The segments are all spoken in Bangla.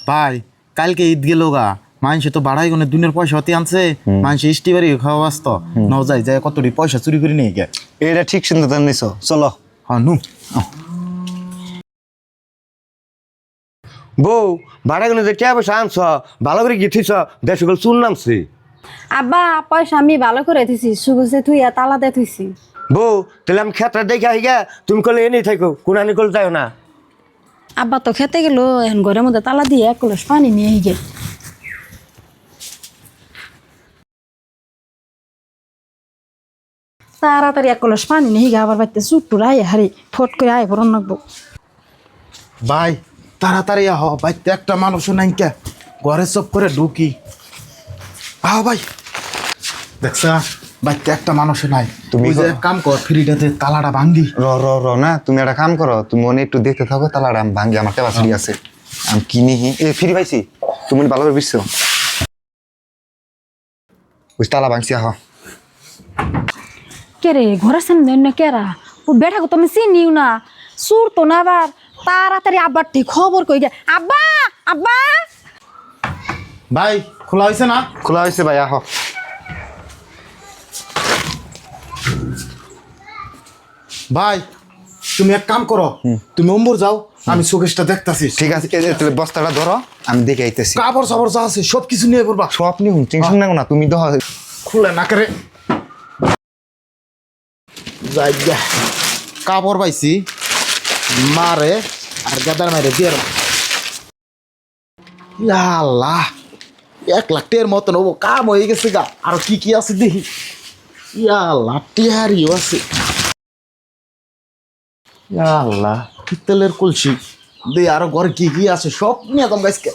ভাই কালকে ঈদ গেল গা মানুষে তো বাড়াই গুনে দুনের পয়সা হতে আনছে মানুষে ইষ্টি বাড়ি খাওয়া বাস্ত ন যাই যায় কতটি পয়সা চুরি করে নিয়ে গে এটা ঠিক সিদ্ধান্ত নিছো চলো। হ্যাঁ নু বউ ভাড়া গুলো যে কে পয়সা আনছ ভালো করে গিয়েছিস দেশ গুলো চুল নামছি। আব্বা পয়সা আমি ভালো করে থুইছি সুগুছে থুইয়া তালা দিয়ে থুইছি। বউ তাহলে আমি খেতটা দেখে আহি গা তুমি কলে এনেই থাকো কোন আনি কলে যাও না। আব্বা তো খেতে গেল এখন ঘরের মধ্যে তালা দিয়ে এক কলস পানি নিয়ে গে তাড়াতাড়ি এক কলস পানি নিয়ে গে আবার বাড়িতে চুট্টু রায় হারি ফট করে আয় ভরন রাখবো। ভাই তাড়াতাড়ি আহ বাইতে একটা মানুষও নাই কে ঘরে সব করে ঢুকি আহ ভাই দেখছা বাইতে একটা মানুষও নাই তুমি যে এক কাম কর ফ্রিটাতে তালাটা ভাঙ্গি র না তুমি একটা কাম করো তুমি মনে একটু দেখতে থাকো তাহলে আমি ভাঙ্গি আমার ক্যাপাসিটি আছে আমি কিনি ফ্রি পাইছি তুমি ভালোভাবে বুঝছো বুঝ তালা ভাঙছি আহ কে রে ঘরের সামনে অন্য কেরা ও বেটাকে তো আমি চিনিও না সুর তো না আবার তাড়াতাড়ি আব্বার ঠিক খবর কই গে আব্বা আব্বা। ভাই খোলা হয়েছে না খোলা হয়েছে ভাই আহ ভাই তুমি এক কাম করো তুমি অম্বর যাও আমি শোকেসটা দেখতাছি ঠিক আছে এই যে তাহলে বস্তাটা ধরো আমি দেখে আইতেছি কাপড় সাপড় যা আছে সব কিছু নিয়ে করবা সব নিয়ে টেনশন নেবো না তুমি তো খুলে না করে যাই গা। কাপড় পাইছি মারে আর গাদার মারে দিয়ে আল্লাহ 1,00,000 টাকার মতন হবো কাম হয়ে গেছে গা আর কি কি আছে দেখি আল্লাহ টিহারিও আছে আল্লাহ পিতলের কলসি দে আরো ঘরে কি কি আছে সব নিয়ে একদম গাছকে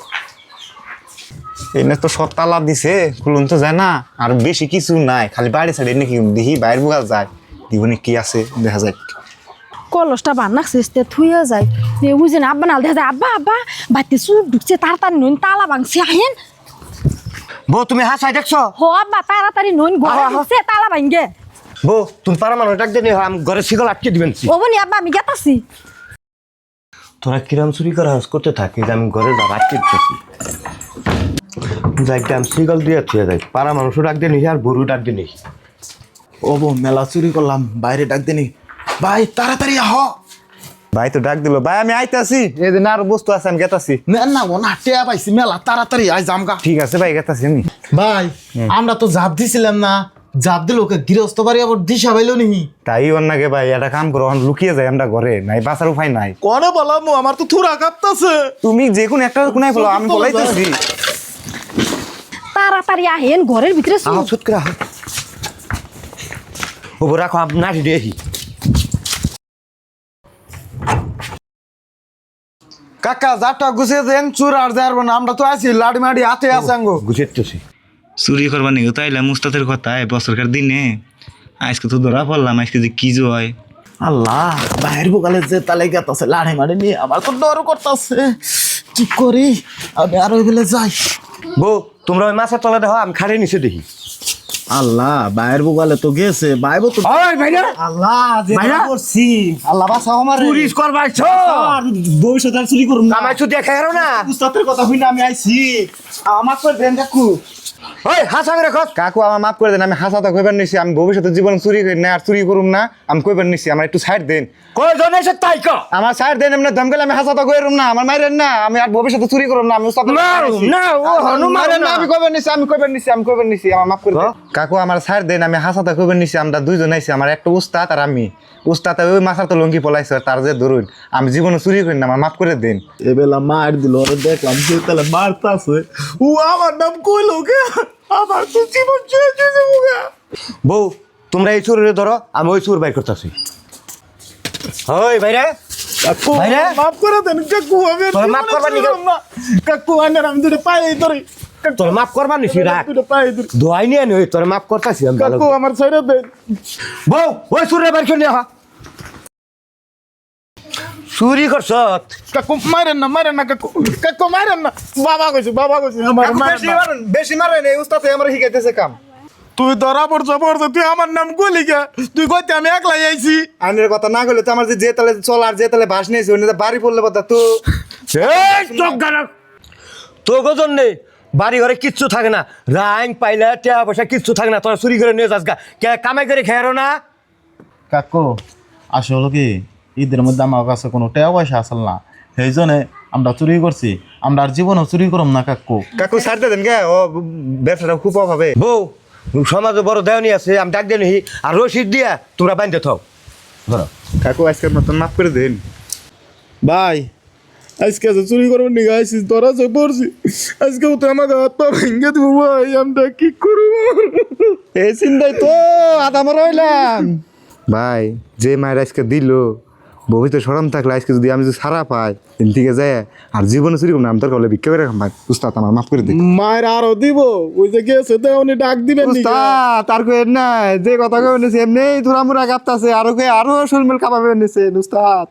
এনে তো সব তালা দিছে খুলুন তো যায় না আর বেশি কিছু নাই খালি বাড়ি ছাড়ি নাকি দেখি বাইরে বোকা যায় দিবনি কি আছে দেখা যায় কলসটা বান্নাকছে থুইয়া যায় বুঝে না আব্বা নাল দেখা যায় আব্বা আব্বা বাড়িতে চুর ঢুকছে তাড়াতাড়ি নইন তালা ভাঙছে আহেন। বউ তুমি হাসাই দেখছো হো আব্বা তাড়াতাড়ি নইন ঘরে ঢুকছে তালা ভাঙগে বউ তুমি পারা মানুষ ডাক দিয়ে আমি ঘরে শিকল আটকে দিবেন। ওবনি আব্বা আমি গেতাছি। তোরা কিরাম চুরি করা করতে থাকি যে আমি ঘরে যাব আটকে থাকি যাই আমি শিকল দিয়ে থুয়ে যাই পারা মানুষও ডাক দিয়ে নিহি আর গরু ডাক দিয়ে নিহি। ও বো মেলা চুরি করলাম বাইরে ডাক দেনি ভাই তাড়াতাড়ি আহ ভাই তো ডাক দিল ভাই আমি আইতাছি এই যে না আর বস্তু আছে আমি গেতাছি না ও না টেয়া পাইছি মেলা তাড়াতাড়ি আয় জামগা ঠিক আছে ভাই গেতাছি আমি ভাই আমরা তো জাপ দিছিলাম না জাপ দিল ওকে গৃহস্থ বাড়ি আবার দিশা পাইলো নিহি তাই অন্যকে ভাই একটা কাম করো লুকিয়ে যাই আমরা ঘরে নাই বাঁচার উপায় নাই কোনে বললাম আমার তো থুরা কাঁপতাছে তুমি যে কোনো একটা কোনায় বলো আমি বলাইতেছি তাড়াতাড়ি আহেন ঘরের ভিতরে আহ ছুট করে আহ ও রাখো নাটি দেখি কাকা জাপটা গুছিয়ে দেন চুর আর যাবো না আমরা তো আছি লাড়ি মাড়ি হাতে আছে আঙ্গো গুছিয়েছি চুরি করবার নিয়ে তাইলাম মুস্তাদের কথায় বছরকার দিনে আজকে তো ধরা পড়লাম আজকে যে কি যে হয় আল্লাহ বাইরের বোকালে যে তালে গেতাছে লাড়ি মাড়ি নিয়ে আমার তো ডর করতেছে কি করি আমি আর ওই বেলে যাই বউ তোমরা ওই মাছের তলে দেখো আমি খাড়ে নিচে দেখি। আল্লাহ বাইরের বোকালে তো গেছে বাইবো তো ওই ভাইরা আল্লাহ যে ভাইরা? করছি আল্লাহ বাঁচাও আমার চুরি করবাইছো ভবিষ্যৎ আর চুরি করুন না আমার চুরি দেখা গেল না উস্তাদের কথা হই না আমি আইছি আমার তো দেন কাকু ওই হাসা করে খত কাকু আমার মাফ করে দেন আমি হাসাতা কইবার নিছি আমি ভবিষ্যতে জীবন চুরি করি না আর চুরি করুম না আমি কইবার নিছি আমার একটু সাইড দেন কই জন এসে তাই ক আমার সাইড দেন এমনি ধমকালে আমি হাসাতা কইরুম না আমার মাইরেন না আমি আর ভবিষ্যতে চুরি করুম না আমি উস্তাদ না ও হনুমান না আমি কইবার নিছি আমি কইবার নিছি আমার মাফ করে দেন কাকু আমার সাইড দেন আমি হাসাতা কইবার নিছি আমরা দুইজন আইছি আমার একটা উস্তাদ আর আমি উস্তাদ ওই মাছার তো লঙ্গি পলাইছে তার যে ধরুন আমি জীবনে চুরি করি না আমার মাফ করে দেন এবেলা মার দিল ওরে দেখলাম যে তাহলে মারতাছে ও আমার নাম কইলো কে আমার তো জীবন শেষ হয়ে যাবো গা। বউ তোমরা এই চুরি ধরো আমি ওই চুর বাই করতেছি। ওই ভাইরা কাকু ভাইরা? মাফ করে দেন কাকু আমি আর তোরা জীবনে মাফ করবার চুরি নিকে? করব না। কাকু আইনার আমি দুটো পায়ে ধরে তোর মাফ করবার নিছি রাখ দুটো পায়ে ধরে দোয়াই নিয়ে নি তোর মাফ করতেছি আমি ভালো কাকু আমার ছেড়ে দেন বউ ওই চুরের বাড়ি নিয়ে হা চুরি করছ কাকু মারেন না কাকু কাকু মারেন না বাবা কইছে আমার মারেন না। বেশি মারেন এই উস্তাদ আমার শিখাইতেছে কাম তুই ধরা পড়ছ তুই আমার নাম কইলি কে তুই কইতে আমি একলাই আইছি আইনের কথা না কইলে তো আমার যে তালে চল আর যে তালে বাস নিয়েছে ওই বাড়ি পড়লে কথা তো এই চোখ গানা তোর জন্যে বাড়ি ঘরে কিচ্ছু থাকে না, রাইং পাইলে টাকা পয়সা কিচ্ছু থাকে না, তোরা চুরি করে নিয়ে যাস গা, কে কামাই করে খেয়ারো না। কাকু আসলে কি ঈদের মধ্যে আমার কাছে কোনো টাকা পয়সা আসল না, সেই জন্য আমরা চুরি করছি। আমরা আর জীবনও চুরি করব না কাকু। কাকু ছাড়তে দেন গে, ও ব্যবসাটা খুব অভাবে। বউ সমাজে বড় দেওয়ানি আছে, আমি ডাক দিয়ে নিহি আর রসিদ দিয়া তোমরা বান্ধে থাও। ধরো কাকু আজকের মতন মাফ করে দিন। ভাই আজকে যে চুরি করবেন নি গাইছি তোরা যে পড়ছি, আজকে তো আমাকে হাত পা ভেঙে দেবো ভাই, আমরা কি করবো? এই চিন্তাই তো আদা মরা হইলাম। ভাই যে মায়ের আজকে দিল, বহিতে সরম থাকলে আজকে যদি আমি যদি সারা পাই এন থেকে যায় আর জীবনে চুরি করবো না, আমি তোর কলে ভিক্ষা করে খাম। ভাই উস্তাদ আমার মাফ করে দিন। মায়ের আরো দিব, ওই যে গেছে তো উনি ডাক দিবেন নি। উস্তাদ তার কই না যে কথা কই নিছে এমনি ধরা মুরা গাপ্তাছে, আরো কই আরো শরীর কাঁপাবে নিছে উস্তাদ।